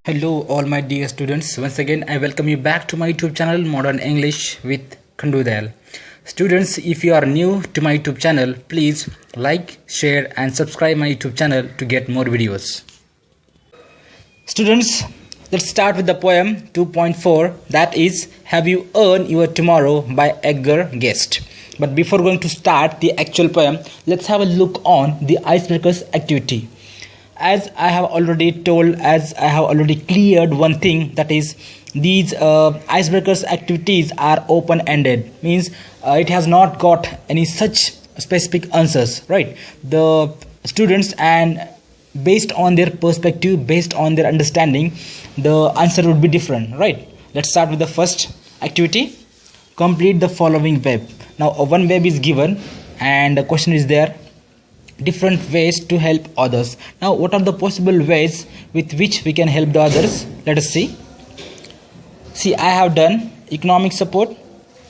Hello all my dear students, once again I welcome you back to my YouTube channel Modern English with Khandudal. Students, if you are new to my YouTube channel, please like, share and subscribe my YouTube channel to get more videos. Students, let's start with the poem 2.4, that is Have You Earned Your Tomorrow by Edgar. But before going to start the actual poem, let's have a look on the icebreakers activity. As I have already cleared one thing, that is these icebreakers activities are open-ended, means it has not got any such specific answers, right? The students, and based on their perspective, based on their understanding, the answer would be different, right? Let's start with the first activity. Complete the following web. Now one web is given and the question is there, different ways to help others. Now what are the possible ways with which we can help the others? Let us see. I have done economic support,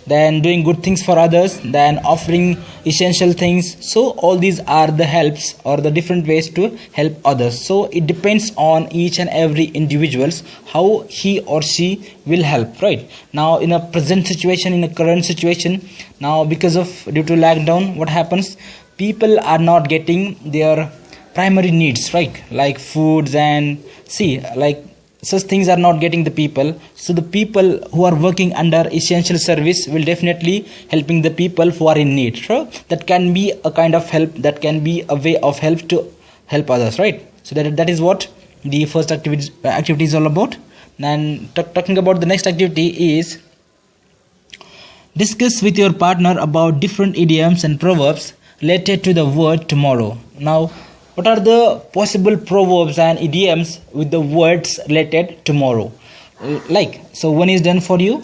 then doing good things for others, then offering essential things. So all these are the helps or the different ways to help others. So it depends on each and every individuals how he or she will help, right? Now in a present situation, in a current situation, now because of due to lockdown, what happens? People are not getting their primary needs, right? Like foods and like such things are not getting the people. So the people who are working under essential service will definitely helping the people who are in need. So that can be a kind of help, that can be a way of help to help others, right? So that is what the first activity is all about. And talking about the next activity is discuss with your partner about different idioms and proverbs related to the word tomorrow. Now what are the possible proverbs and idioms with the words related tomorrow? So one is done for you.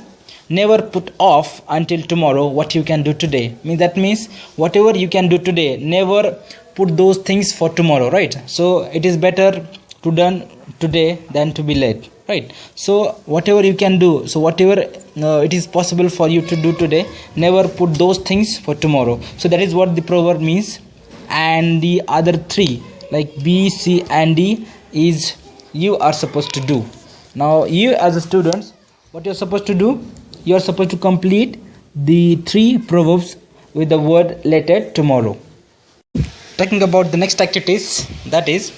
Never put off until tomorrow what you can do today. That means whatever you can do today, never put those things for tomorrow, right? So it is better to done today than to be late, right? So whatever you can do, so whatever it is possible for you to do today, never put those things for tomorrow. So that is what the proverb means. And the other three, like B, C and D, is you are supposed to do. Now you as a student, what you are supposed to do, you are supposed to complete the three proverbs with the word related tomorrow. Talking about the next activities, that is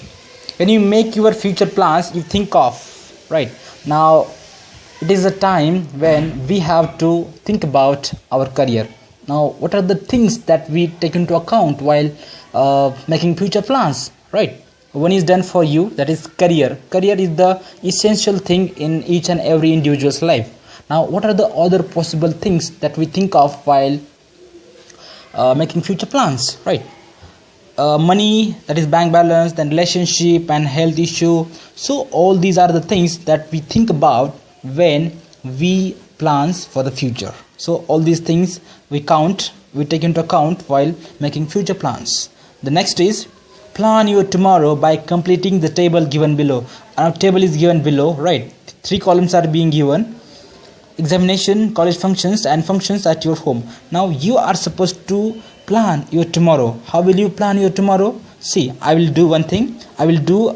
when you make your future plans, you think of, right? Now it is a time when we have to think about our career. Now what are the things that we take into account while making future plans, right? One is done for you, that is career. Career is the essential thing in each and every individual's life. Now what are the other possible things that we think of while making future plans, right? Money, that is bank balance, then relationship and health issue. So all these are the things that we think about when we plans for the future. So all these things we take into account while making future plans. The next is plan your tomorrow by completing the table given below. Our table is given below, right? 3 columns are being given: examination, college functions and functions at your home. Now you are supposed to plan your tomorrow. How will you plan your tomorrow? I will do one thing. I will do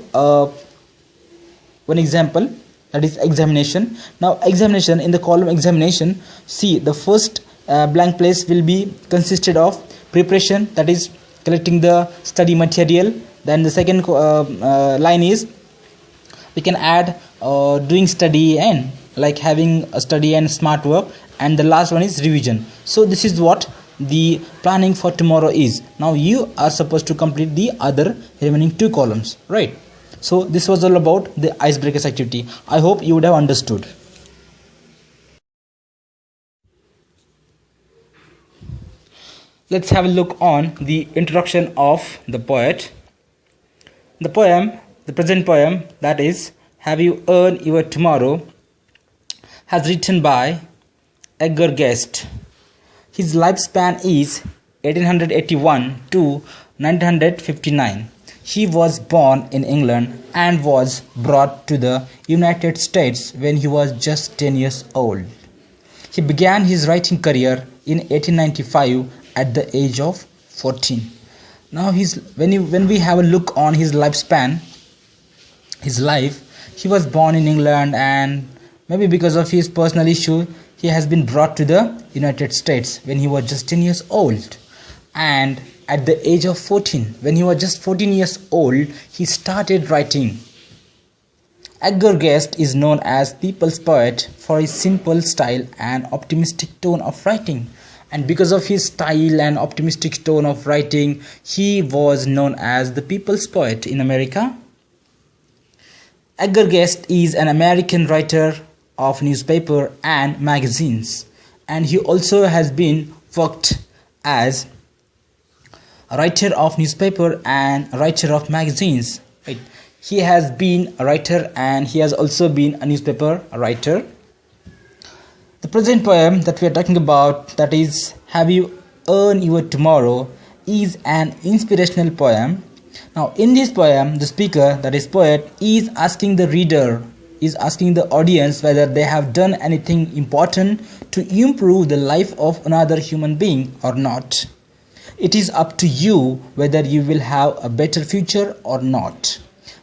one example, that is examination. Now examination, in the column examination, the first blank place will be consisted of preparation, that is collecting the study material. Then the second line is we can add doing study and like having a study and smart work, and the last one is revision. So this is what the planning for tomorrow is. Now you are supposed to complete the other remaining 2 columns, right? So this was all about the icebreakers activity. I hope you would have understood. Let's have a look on the introduction of the poet. The present poem, that is Have You Earned Your Tomorrow, has written by Edgar. His lifespan is 1881 to 1959. He was born in England and was brought to the United States when he was just 10 years old. He began his writing career in 1895 at the age of 14. Now when we have a look on his lifespan, his life, He was born in England, and maybe because of his personal issue, he has been brought to the United States when he was just 10 years old. And at the age of 14, when he was just 14 years old, he started writing. Edgar is known as people's poet for his simple style and optimistic tone of writing. And because of his style and optimistic tone of writing, he was known as the people's poet in America. Edgar is an American writer of newspaper and magazines, and he also has been worked as a writer of newspaper and a writer of magazines. Right? He has been a writer and he has also been a newspaper writer. The present poem that we are talking about, that is Have You Earned Your Tomorrow, is an inspirational poem. Now in this poem, the speaker, that is poet, is asking the reader, is asking the audience whether they have done anything important to improve the life of another human being or not. It is up to you whether you will have a better future or not.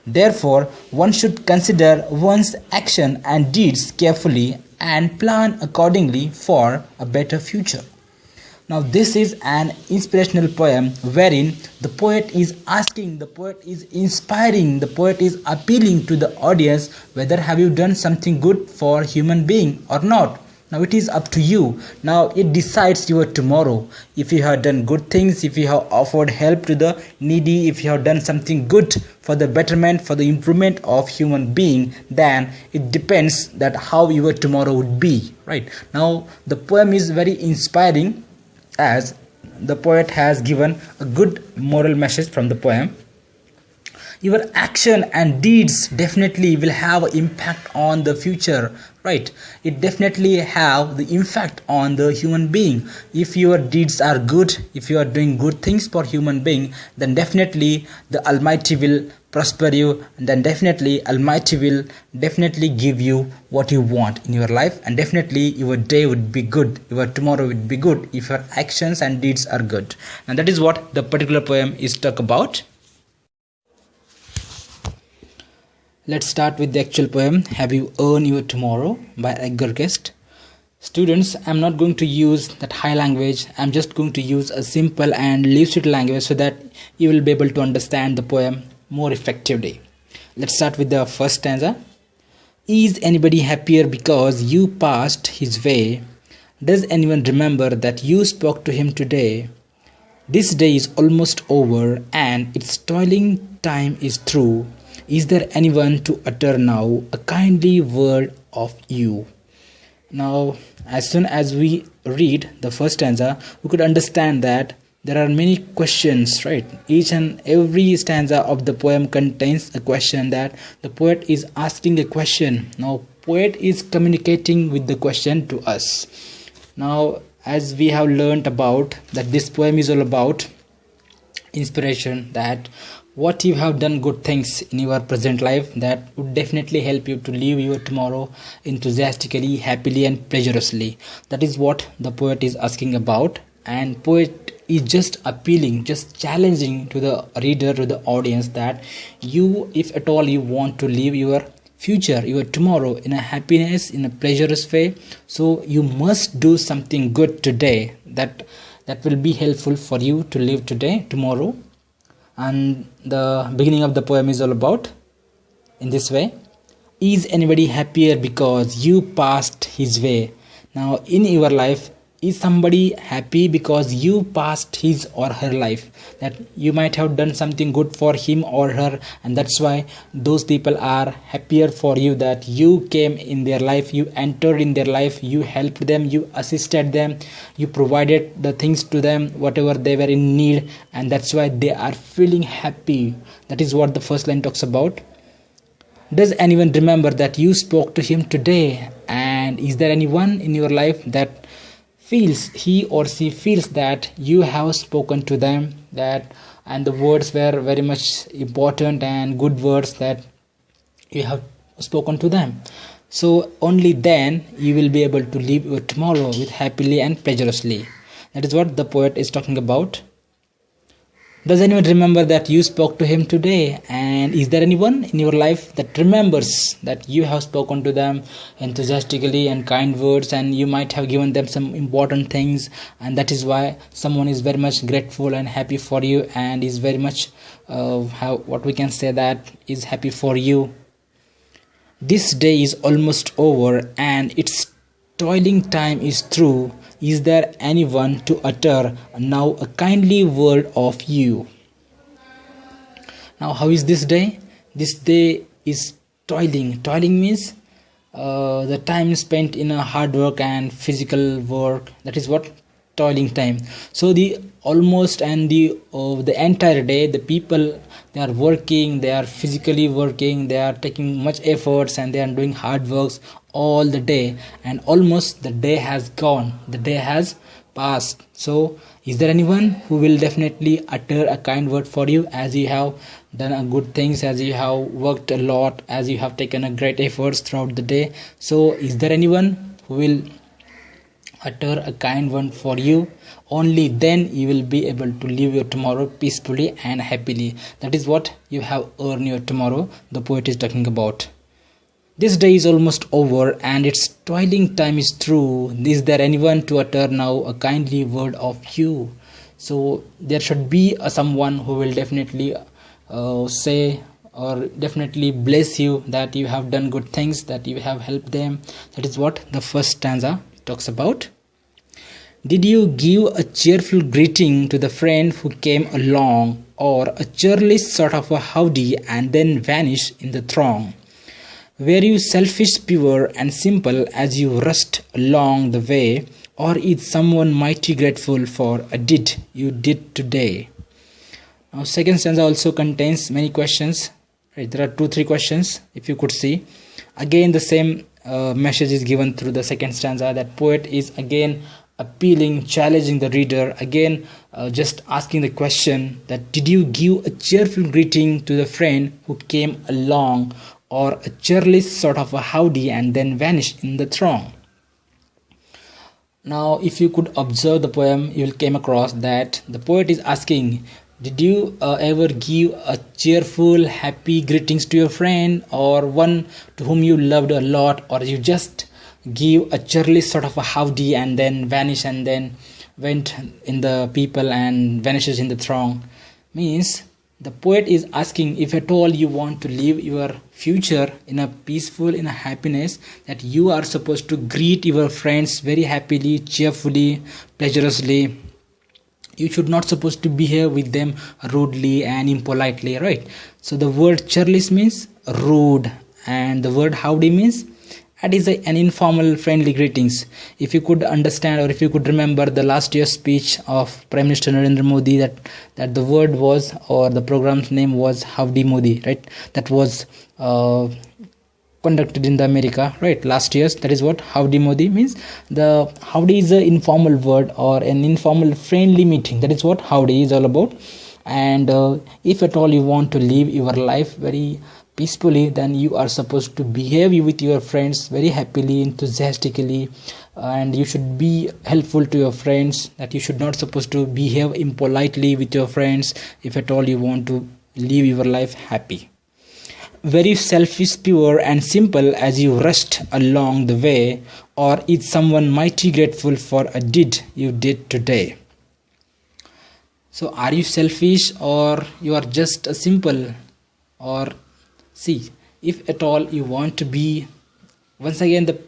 Therefore, one should consider one's action and deeds carefully and plan accordingly for a better future. Now this is an inspirational poem wherein the poet is asking, the poet is inspiring, the poet is appealing to the audience whether have you done something good for human being or not. Now it is up to you. Now it decides your tomorrow. If you have done good things, if you have offered help to the needy, if you have done something good for the betterment, for the improvement of human being, then it depends that how your tomorrow would be. Right? Now the poem is very inspiring as the poet has given a good moral message from the poem. Your action and deeds definitely will have an impact on the future, right? It definitely have the impact on the human being. If your deeds are good, if you are doing good things for human being, then definitely the Almighty will prosper you, and then definitely Almighty will definitely give you what you want in your life, and definitely your day would be good, your tomorrow would be good if your actions and deeds are good. And that is what the particular poem is talk about. Let's start with the actual poem, Have You Earned Your Tomorrow by Edgar. Students, I'm not going to use that high language. I'm just going to use a simple and lucid language so that you will be able to understand the poem more effectively. Let's start with the first stanza. Is anybody happier because you passed his way? Does anyone remember that you spoke to him today? This day is almost over and its toiling time is through. Is there anyone to utter now a kindly word of you? Now, as soon as we read the first stanza, we could understand that there are many questions, right? Each and every stanza of the poem contains a question, that the poet is asking a question. Now, poet is communicating with the question to us. Now, as we have learned about that this poem is all about inspiration, that what you have done good things in your present life that would definitely help you to live your tomorrow enthusiastically, happily and pleasurously. That is what the poet is asking about, and poet is just appealing, just challenging to the reader, to the audience, that you, if at all you want to live your future, your tomorrow in a happiness, in a pleasurous way, so you must do something good today that will be helpful for you to live today, tomorrow. And the beginning of the poem is all about in this way. Is anybody happier because you passed his way? Now in your life, is somebody happy because you passed his or her life? That you might have done something good for him or her, and that's why those people are happier for you, that you came in their life, you entered in their life, you helped them, you assisted them, you provided the things to them, whatever they were in need, and that's why they are feeling happy. That is what the first line talks about. Does anyone remember that you spoke to him today? And is there anyone in your life that he or she feels that you have spoken to them, that and the words were very much important and good words that you have spoken to them? So only then you will be able to live your tomorrow with happily and pleasurously. That is what the poet is talking about. Does anyone remember that you spoke to him today? And is there anyone in your life that remembers that you have spoken to them enthusiastically and kind words, and you might have given them some important things, and that is why someone is very much grateful and happy for you, and is very much what we can say that is happy for you. This day is almost over and its toiling time is through. Is there anyone to utter now a kindly word of you? Now, how is this day? This day is toiling. Toiling means the time spent in a hard work and physical work. That is what toiling time. So the almost and the entire day, the people, they are working, they are physically working, they are taking much efforts, and they are doing hard works all the day, and almost the day has gone, the day has passed. So is there anyone who will definitely utter a kind word for you, as you have done a good things, as you have worked a lot, as you have taken a great efforts throughout the day? So is there anyone who will utter a kind word for you? Only then you will be able to live your tomorrow peacefully and happily. That is what you have earned your tomorrow, the poet is talking about. This day is almost over and its toiling time is through. Is there anyone to utter now a kindly word of you? So there should be someone who will definitely say or definitely bless you, that you have done good things, that you have helped them. That is what the first stanza talks about. Did you give a cheerful greeting to the friend who came along, or a churlish sort of a howdy and then vanish in the throng? Were you selfish, pure and simple as you rushed along the way, or is someone mighty grateful for a deed you did today? Now, second stanza also contains many questions. Right, there are 2-3 questions. If you could see, again the same message is given through the second stanza. That poet is again appealing, challenging the reader, again just asking the question that did you give a cheerful greeting to the friend who came along, or a churlish sort of a howdy and then vanished in the throng? Now, if you could observe the poem, you will came across that the poet is asking, did you ever give a cheerful, happy greetings to your friend, or one to whom you loved a lot, or you just give a churlish sort of a howdy and then vanish and then went in the people and vanishes in the throng? Means the poet is asking, if at all you want to live your future in a peaceful, in a happiness, that you are supposed to greet your friends very happily, cheerfully, pleasurously. You should not supposed to behave with them rudely and impolitely, right? So the word churlish means rude, and the word howdy means that is an informal friendly greetings. If you could understand, or if you could remember the last year's speech of Prime Minister Narendra Modi, that the word was, or the program's name was Howdy Modi, right? That was conducted in the America, right, last year's. That is what Howdy Modi means. The howdy is an informal word, or an informal friendly meeting. That is what howdy is all about. And if at all you want to live your life very peacefully, then you are supposed to behave with your friends very happily, enthusiastically, and you should be helpful to your friends. That you should not supposed to behave impolitely with your friends if at all you want to live your life happy. Very selfish, pure and simple as you rushed along the way, or is someone mighty grateful for a deed you did today? So are you selfish, or you are just a simple? Or see, if at all you want to be, once again the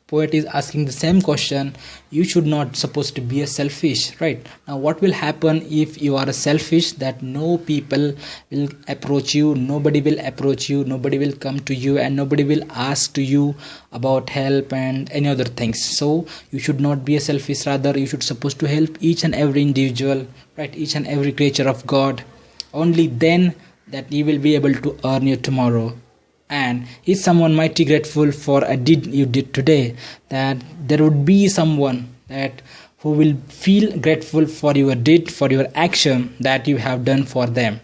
poet is asking the same question, you should not supposed to be a selfish, right? Now what will happen if you are a selfish? That no people will approach you, nobody will approach you, nobody will come to you, and nobody will ask to you about help and any other things. So you should not be a selfish, rather you should supposed to help each and every individual, right, each and every creature of God. Only then that you will be able to earn your tomorrow. And is someone mighty grateful for a deed you did today? That there would be someone that who will feel grateful for your deed, for your action that you have done for them,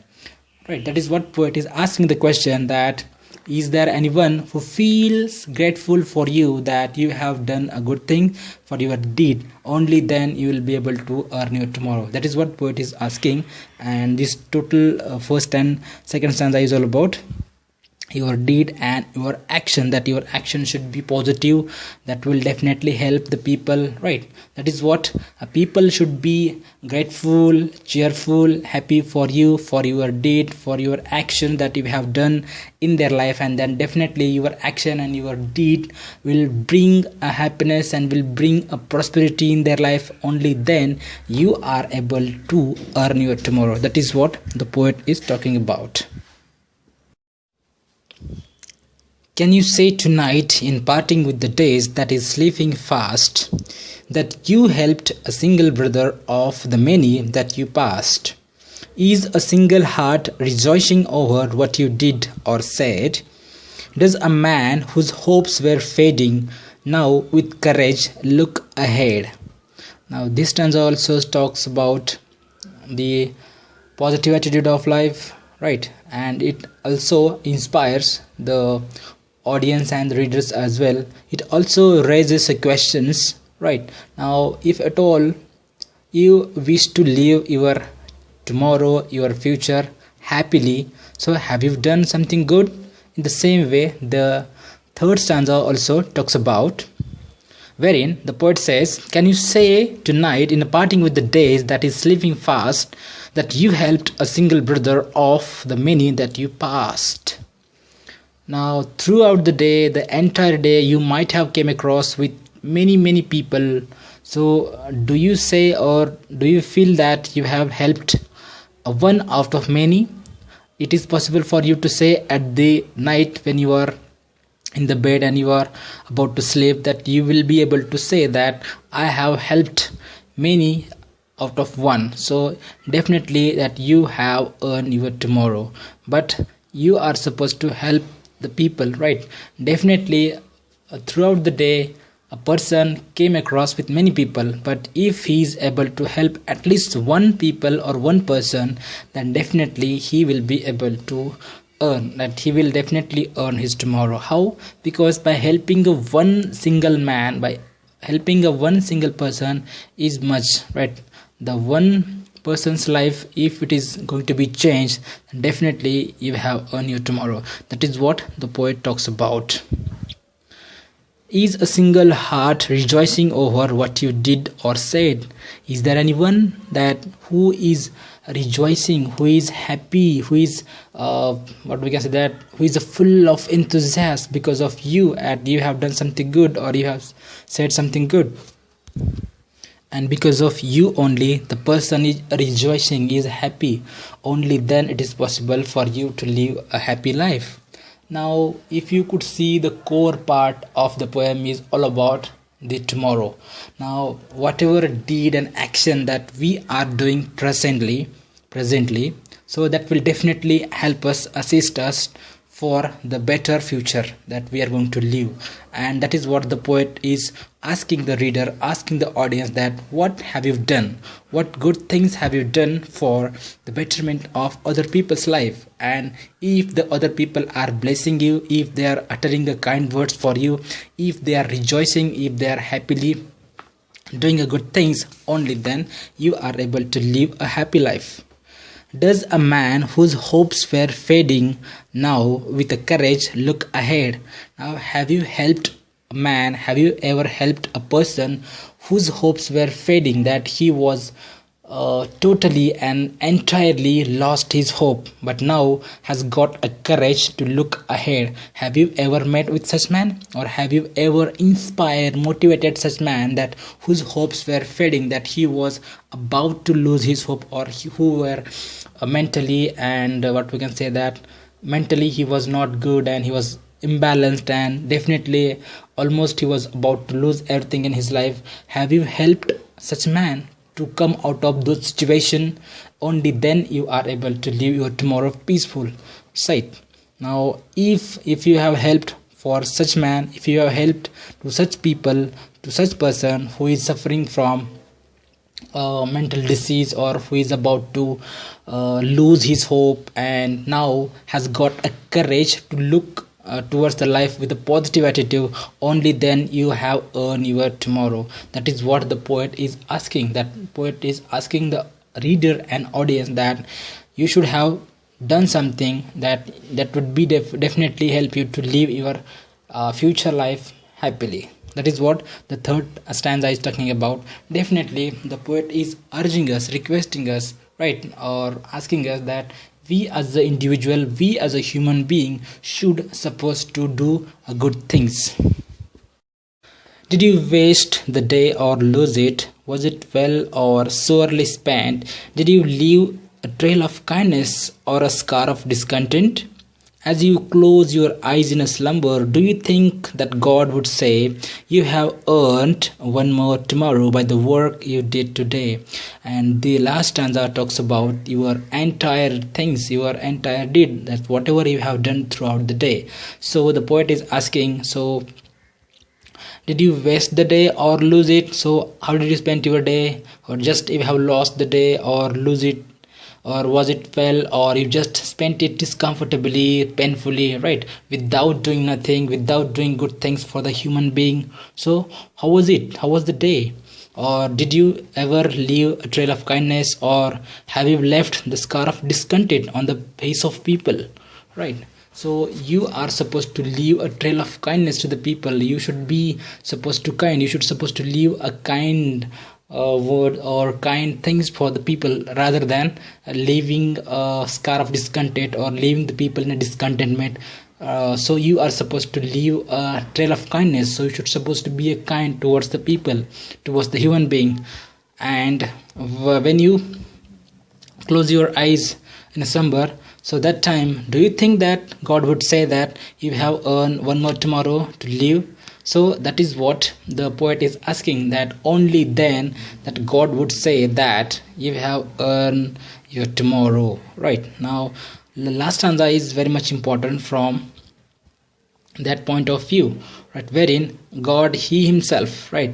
right? That is what poet is asking the question, that Is there anyone who feels grateful for you that you have done a good thing for your deed? Only then you will be able to earn your tomorrow. That is what poet is asking. And this total first and second stanza is all about your deed and your action, that your action should be positive, that will definitely help the people, right? That is what people should be grateful, cheerful, happy for you, for your deed, for your action that you have done in their life, and then definitely your action and your deed will bring a happiness and will bring a prosperity in their life. Only then you are able to earn your tomorrow. That is what the poet is talking about. Can you say tonight, in parting with the days that is sleeping fast, that you helped a single brother of the many that you passed? Is a single heart rejoicing over what you did or said? Does a man whose hopes were fading now with courage look ahead? Now this stanza also talks about the positive attitude of life, right? And it also inspires the audience and the readers as well. It also raises questions, right? Now if at all you wish to live your tomorrow, your future happily, so have you done something good? In the same way, the third stanza also talks about, wherein the poet says, can you say tonight, in parting with the days that is sleeping fast, that you helped a single brother of the many that you passed? Now throughout the day, the entire day, you might have came across with many people. So do you say, or do you feel that you have helped one out of many? It is possible for you to say at the night when you are in the bed and you are about to sleep, that you will be able to say that I have helped many out of one. So definitely that you have earned your tomorrow. But you are supposed to help the people, right? Definitely throughout the day a person came across with many people, but if he is able to help at least one people or one person, then definitely he will be able to earn, that he will definitely earn his tomorrow. How? Because by helping a one single man, by helping a one single person is much, right? The one person's life, if it is going to be changed, definitely you have earned your tomorrow. That is what the poet talks about. Is a single heart rejoicing over what you did or said? Is there anyone that who is rejoicing, who is happy, who is what we can say, that who is full of enthusiasm because of you, and you have done something good or you have said something good, and because of you only the person is rejoicing, is happy? Only then it is possible for you to live a happy life. Now if you could see, the core part of the poem is all about the tomorrow. Now whatever deed and action that we are doing presently, so that will definitely help us, assist us for the better future that we are going to live. And that is what the poet is asking the reader, asking the audience, that what have you done, what good things have you done for the betterment of other people's life? And if the other people are blessing you, if they are uttering the kind words for you, if they are rejoicing, if they are happily doing a good things, only then you are able to live a happy life. Does a man whose hopes were fading now with a courage look ahead? Now have you helped a man, have you ever helped a person whose hopes were fading, that he was totally and entirely lost his hope, but now has got a courage to look ahead? Have you ever met with such man, or have you ever inspired, motivated such man that whose hopes were fading, that he was about to lose his hope, or who were mentally and what we can say, that mentally he was not good and he was imbalanced, and definitely almost he was about to lose everything in his life? Have you helped such man to come out of those situation? Only then you are able to live your tomorrow peaceful sight. Now if you have helped for such man, if you have helped to such people, to such person who is suffering from mental disease, or who is about to lose his hope and now has got a courage to look towards the life with a positive attitude, only then you have earned your tomorrow. That is what the poet is asking. That poet is asking the reader and audience that you should have done something that would be definitely help you to live your future life happily. That is what the third stanza is talking about. Definitely the poet is urging us, requesting us, right, or asking us that we as the individual, we as a human being should supposed to do good things. Did you waste the day or lose it? Was it well or sorely spent? Did you leave a trail of kindness or a scar of discontent? As you close your eyes in a slumber, do you think that God would say, you have earned one more tomorrow by the work you did today? And the last stanza talks about your entire things, your entire deed, that whatever you have done throughout the day. So the poet is asking, so did you waste the day or lose it? So how did you spend your day? Or just if you have lost the day or lose it? Or was it well, or you just spent it discomfortably, painfully, right, without doing nothing, without doing good things for the human being? So how was it? How was the day? Or did you ever leave a trail of kindness, or have you left the scar of discontent on the face of people, right? So you are supposed to leave a trail of kindness to the people. You should be supposed to kind, you should supposed to leave a kind word or kind things for the people, rather than leaving a scar of discontent or leaving the people in a discontentment. So you are supposed to leave a trail of kindness. So you should supposed to be a kind towards the people, towards the human being. And when you close your eyes in a slumber, so that time, do you think that God would say that you have earned one more tomorrow to live? So that is what the poet is asking, that only then that God would say that you have earned your tomorrow. Right, now the last stanza is very much important from that point of view, right, wherein God, he himself, right,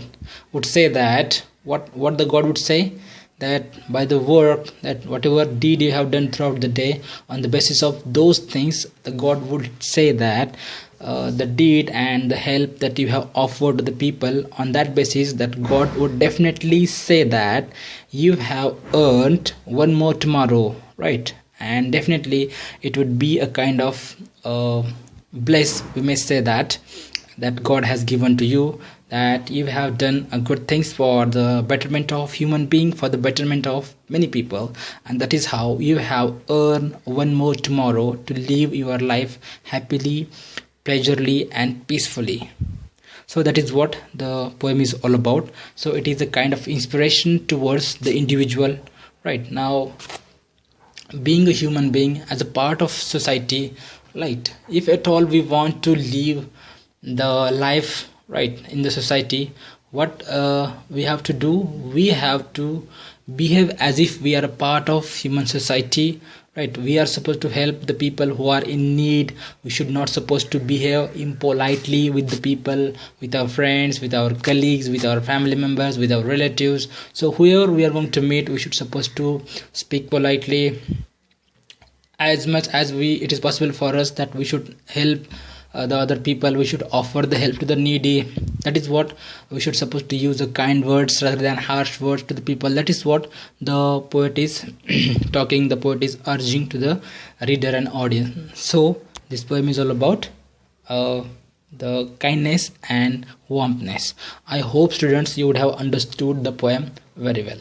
would say that what the God would say, that by the work, that whatever deed you have done throughout the day, on the basis of those things, the God would say that the deed and the help that you have offered to the people, on that basis, that God would definitely say that you have earned one more tomorrow, right? And definitely it would be a kind of bless, we may say that God has given to you, that you have done good things for the betterment of human being, for the betterment of many people, and that is how you have earned one more tomorrow to live your life happily, pleasurably and peacefully. So that is what the poem is all about. So it is a kind of inspiration towards the individual. Right, now being a human being as a part of society, right, if at all we want to live the life right in the society, what we have to do, we have to behave as if we are a part of human society, right? We are supposed to help the people who are in need. We should not supposed to behave impolitely with the people, with our friends, with our colleagues, with our family members, with our relatives. So whoever we are going to meet, we should supposed to speak politely. As much as it is possible for us, that we should help the other people, we should offer the help to the needy. That is what we should supposed to use, the kind words rather than harsh words to the people. That is what the poet is talking, the poet is urging to the reader and audience. So this poem is all about the kindness and warmthness. I hope students, you would have understood the poem very well.